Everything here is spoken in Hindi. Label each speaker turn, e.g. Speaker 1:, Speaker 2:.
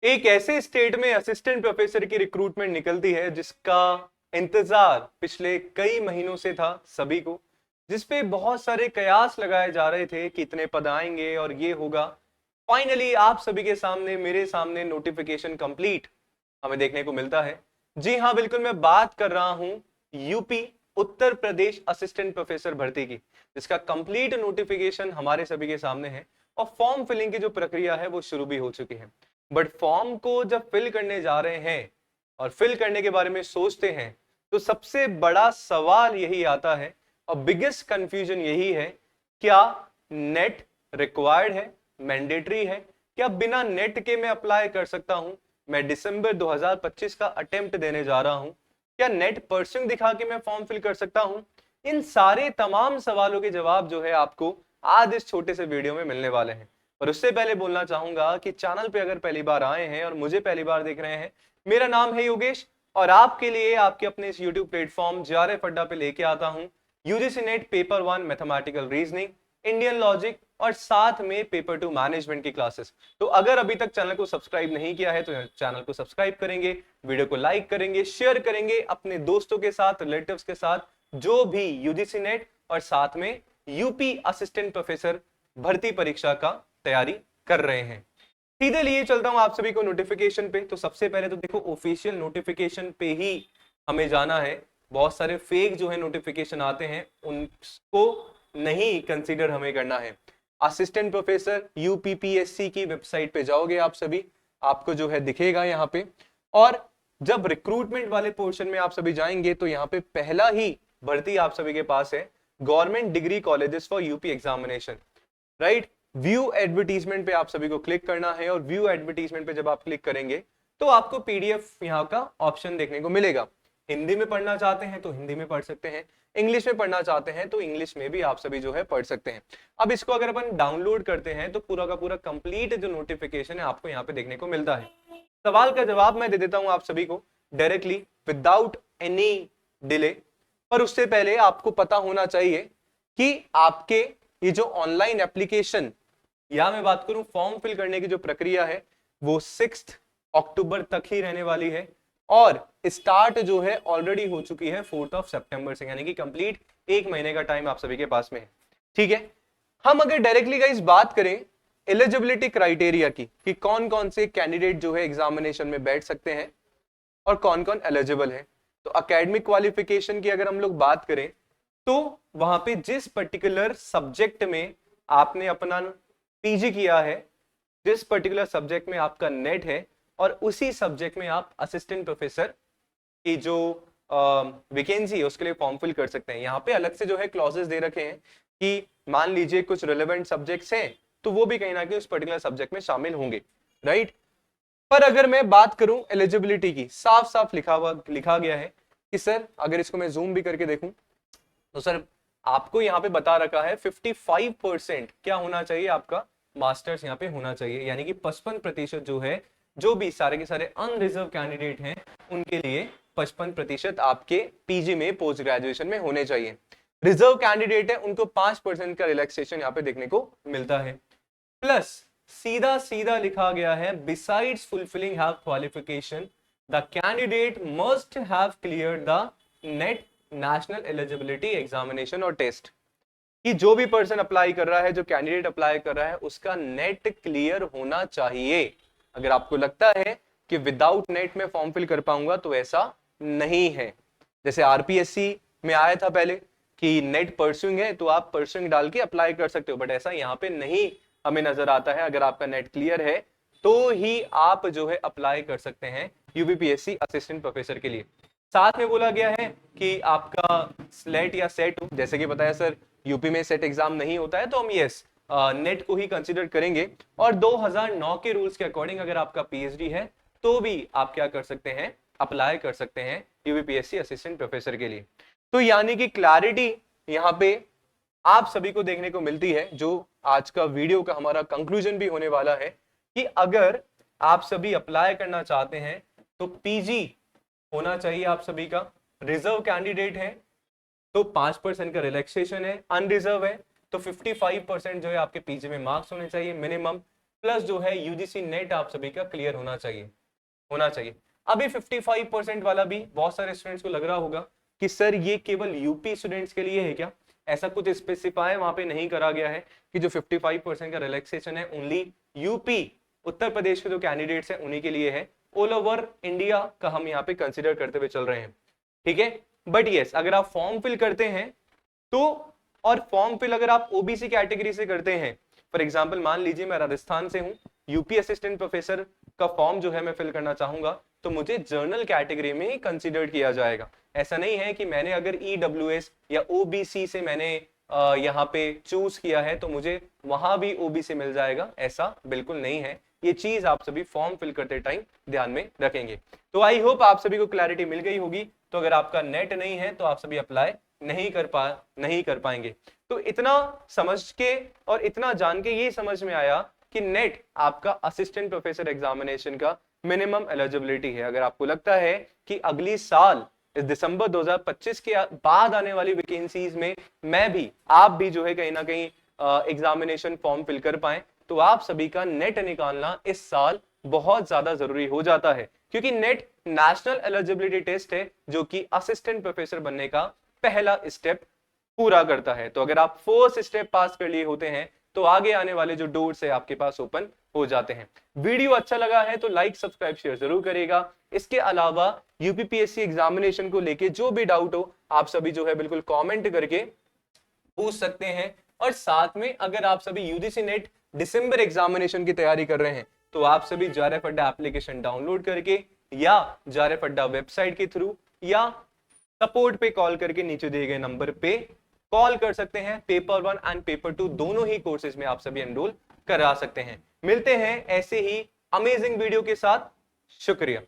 Speaker 1: एक ऐसे स्टेट में असिस्टेंट प्रोफेसर की रिक्रूटमेंट निकलती है जिसका इंतजार पिछले कई महीनों से था सभी को, जिसपे बहुत सारे कयास लगाए जा रहे थे कि इतने पद आएंगे और ये होगा। फाइनली आप सभी के सामने, मेरे सामने नोटिफिकेशन कंप्लीट हमें देखने को मिलता है। जी हाँ, बिल्कुल, मैं बात कर रहा हूं UP Uttar Pradesh assistant professor भर्ती की, जिसका कंप्लीट नोटिफिकेशन हमारे सभी के सामने है और फॉर्म फिलिंग की जो प्रक्रिया है वो शुरू भी हो चुकी है। बट फॉर्म को जब फिल करने जा रहे हैं और फिल करने के बारे में सोचते हैं तो सबसे बड़ा सवाल यही आता है और बिगेस्ट कंफ्यूजन यही है, क्या नेट रिक्वायर्ड है, मैंडेटरी है? क्या बिना नेट के मैं अप्लाई कर सकता हूं? मैं दिसंबर 2025 का अटेम्प्ट देने जा रहा हूं, क्या नेट पर्सन दिखा के मैं फॉर्म फिल कर सकता हूं? इन सारे तमाम सवालों के जवाब जो है आपको आज इस छोटे से वीडियो में मिलने वाले हैं। और उससे पहले बोलना चाहूंगा कि चैनल पे अगर पहली बार आए हैं और मुझे पहली बार देख रहे हैं, मेरा नाम है योगेश और आपके लिए आपके अपने इस यूट्यूब प्लेटफॉर्म जेआरएफ अड्डा पे लेके आता हूं UGC net paper 1 mathematical reasoning, Indian logic और साथ में पेपर 2 मैनेजमेंट की क्लासेस। तो अगर अभी तक चैनल को सब्सक्राइब नहीं किया है तो चैनल को सब्सक्राइब करेंगे, वीडियो को लाइक करेंगे, शेयर करेंगे अपने दोस्तों के साथ, रिलेटिव्स के साथ जो भी यूजीसी नेट और साथ में यूपी असिस्टेंट प्रोफेसर भर्ती परीक्षा का तैयारी कर रहे हैं। सीधे लिए चलता हूं आप सभी को नोटिफिकेशन पे। तो सबसे पहले तो देखो, ऑफिशियल नोटिफिकेशन पे ही हमें जाना है। बहुत सारे फेक जो है नोटिफिकेशन आते हैं, उनको नहीं कंसीडर हमें करना है। असिस्टेंट प्रोफेसर यूपीपीएससी की वेबसाइट पे जाओगे आप सभी, आपको जो है दिखेगा यहाँ पे। और जब रिक्रूटमेंट वाले पोर्शन में आप सभी जाएंगे तो यहाँ पे पहला ही भर्ती आप सभी के पास है, government degree colleges for UP examination, right. View advertisement पे आप सभी को क्लिक करना है और व्यू एडवर्टीजमेंट पे जब आप क्लिक करेंगे तो आपको पीडीएफ यहाँ का ऑप्शन देखने को मिलेगा। हिंदी में पढ़ना चाहते हैं तो हिंदी में पढ़ सकते हैं, इंग्लिश में पढ़ना चाहते हैं तो इंग्लिश में भी आप सभी जो है पढ़ सकते हैं। अब इसको अगर अपन डाउनलोड करते हैं तो पूरा का पूरा कंप्लीट जो नोटिफिकेशन है आपको यहाँ पे देखने को मिलता है। सवाल का जवाब मैं दे देता हूं आप सभी को डायरेक्टली विदाउट एनी डिले। पर उससे पहले आपको पता होना चाहिए कि आपके ये जो ऑनलाइन एप्लीकेशन या मैं बात करूं फॉर्म फिल करने की जो प्रक्रिया है वो 6 अक्टूबर तक ही रहने वाली है और स्टार्ट जो है ऑलरेडी हो चुकी है 4 सितंबर से, यानी कि कंप्लीट एक महीने का टाइम आप सभी के पास में है। ठीक है, हम अगर डायरेक्टली गाइस बात करें एलिजिबिलिटी क्राइटेरिया की कि कौन कौन से कैंडिडेट जो है एग्जामिनेशन में बैठ सकते हैं और कौन कौन एलिजिबल है, तो एकेडमिक क्वालिफिकेशन की अगर हम लोग बात करें तो वहां पे जिस पर्टिकुलर सब्जेक्ट में आपने अपना पीजी किया है, जिस पर्टिकुलर सब्जेक्ट में आपका नेट है और उसी सब्जेक्ट में आप असिस्टेंट प्रोफेसर की जो वैकेंसी है उसके लिए फॉर्म फिल कर सकते हैं। यहाँ पे अलग से जो है क्लॉजेस दे रखे हैं कि मान लीजिए कुछ रिलेवेंट सब्जेक्ट्स हैं तो वो भी कहीं ना कहीं उस पर्टिकुलर सब्जेक्ट में शामिल होंगे, राइट। पर अगर मैं बात करूं एलिजिबिलिटी की, साफ साफ लिखा गया है कि सर, अगर इसको मैं जूम भी करके देखूं तो सर आपको यहाँ पे बता रखा है 55% क्या होना चाहिए, आपका मास्टर्स यहाँ पे होना चाहिए, यानी कि 55% जो है, जो भी सारे के सारे अनरिजर्व कैंडिडेट हैं उनके लिए 55% आपके पीजी में, पोस्ट ग्रेजुएशन में होने चाहिए। रिजर्व कैंडिडेट है उनको 5% का रिलैक्सेशन यहाँ पे देखने को मिलता है। प्लस सीधा सीधा लिखा गया है, besides fulfilling have qualification the candidate must have clear the net national eligibility examination और टेस्ट, कि जो भी पर्सन अप्लाई कर रहा है, जो कैंडिडेट अप्लाई कर रहा है, उसका नेट क्लियर होना चाहिए। अगर आपको लगता है कि विदाउट नेट में फॉर्म फिल कर पाऊंगा तो ऐसा नहीं है। जैसे आरपीएससी में आया था पहले कि नेट परस्यूइंग है तो आप परस्यूइंग डाल के अप्लाई कर सकते हो, बट ऐसा यहाँ पे नहीं हमें नजर आता है। अगर आपका नेट क्लियर है तो ही आप जो है अप्लाई कर सकते हैं यूपीपीएससी असिस्टेंट प्रोफेसर के लिए। साथ में बोला गया है कि आपका स्लेट या सेट, जैसे कि बताया सर यूपी में सेट एग्जाम नहीं होता है तो हम यस नेट को ही कंसीडर करेंगे। और 2009 के रूल्स के अकॉर्डिंग अगर आपका पीएचडी है तो भी आप क्या कर सकते हैं, अप्लाई कर सकते हैं यूपीपीएससी असिस्टेंट प्रोफेसर के लिए। तो यानी कि क्लैरिटी यहाँ पे आप सभी को देखने को मिलती है, जो आज का वीडियो का हमारा कंक्लूजन भी होने वाला है कि अगर आप सभी अप्लाई करना चाहते हैं तो पीजी होना चाहिए आप सभी का। रिजर्व कैंडिडेट है तो 5% का रिलैक्सेशन है, अनरिजर्व है तो 55% जो है आपके पीजी में मार्क्स होने चाहिए मिनिमम। प्लस जो है यूजीसी नेट आप सभी का क्लियर होना चाहिए। अभी 55% वाला भी बहुत सारे स्टूडेंट्स को लग रहा होगा कि सर ये केवल यूपी स्टूडेंट्स के लिए है क्या? ऐसा कुछ स्पेसिफाई वहां पे नहीं करा गया है कि जो 55% का रिलैक्सेशन है ओनली यूपी उत्तर प्रदेश के जो कैंडिडेट्स हैं उन्हीं के लिए है। ऑल ओवर इंडिया का हम यहाँ पे कंसिडर करते हुए चल रहे हैं, ठीक है। बट यस, अगर आप फॉर्म फिल करते हैं तो, और फॉर्म फिल अगर आप ओबीसी कैटेगरी से करते हैं, फॉर एग्जाम्पल मान लीजिए मैं राजस्थान से हूँ, यूपी असिस्टेंट प्रोफेसर का फॉर्म जो है मैं फिल करना चाहूंगा, तो मुझे जर्नल कैटेगरी में ही कंसीडर किया जाएगा। ऐसा नहीं है कि मैंने अगर ईडब्ल्यूएस या ओबीसी से मैंने यहाँ पे चूज किया है तो मुझे वहां भी ओबीसी मिल जाएगा, ऐसा बिल्कुल नहीं है। ये चीज आप सभी फॉर्म फिल करते टाइम ध्यान में रखेंगे। तो आई होप आप सभी को क्लैरिटी मिल गई होगी। तो अगर आपका नेट नहीं है तो आप सभी अप्लाई नहीं कर पाएंगे। तो इतना समझ के और इतना जान के ये समझ में आया कि नेट आपका असिस्टेंट प्रोफेसर एग्जामिनेशन का मिनिमम एलिजिबिलिटी है। अगर आपको लगता है कि अगली साल इस दिसंबर 2025 के बाद आने वाली वैकेंसीज में आप भी जो है कहीं ना कहीं एग्जामिनेशन फॉर्म फिल कर पाए, तो आप सभी का नेट निकालना इस साल बहुत ज्यादा जरूरी हो जाता है, क्योंकि नेट नेशनल एलिजिबिलिटी टेस्ट है जो कि असिस्टेंट प्रोफेसर बनने का पहला स्टेप पूरा करता है। तो अगर आप फर्स्ट स्टेप पास कर लिए होते हैं तो आगे आने वाले जो डोर्स है आपके पास ओपन हो जाते हैं। वीडियो अच्छा लगा है तो लाइक सब्सक्राइब शेयर जरूर करेगा। इसके अलावा यूपीपीएससी एग्जामिनेशन को लेके जो भी डाउट हो आप सभी जो है बिल्कुल कमेंट करके पूछ सकते हैं। और साथ में अगर आप सभी यूजीसी नेट दिसंबर एग्जामिनेशन की तैयारी कर रहे हैं तो आप सभी जारफ अड्डा एप्लीकेशन डाउनलोड करके या जारफ अड्डा वेबसाइट के थ्रू या सपोर्ट पे कॉल करके नीचे दिए गए नंबर पे कॉल कर सकते हैं। पेपर 1 एंड पेपर 2 दोनों ही कोर्सेज में आप सभी एनरोल करा सकते हैं। मिलते हैं ऐसे ही अमेजिंग वीडियो के साथ। शुक्रिया।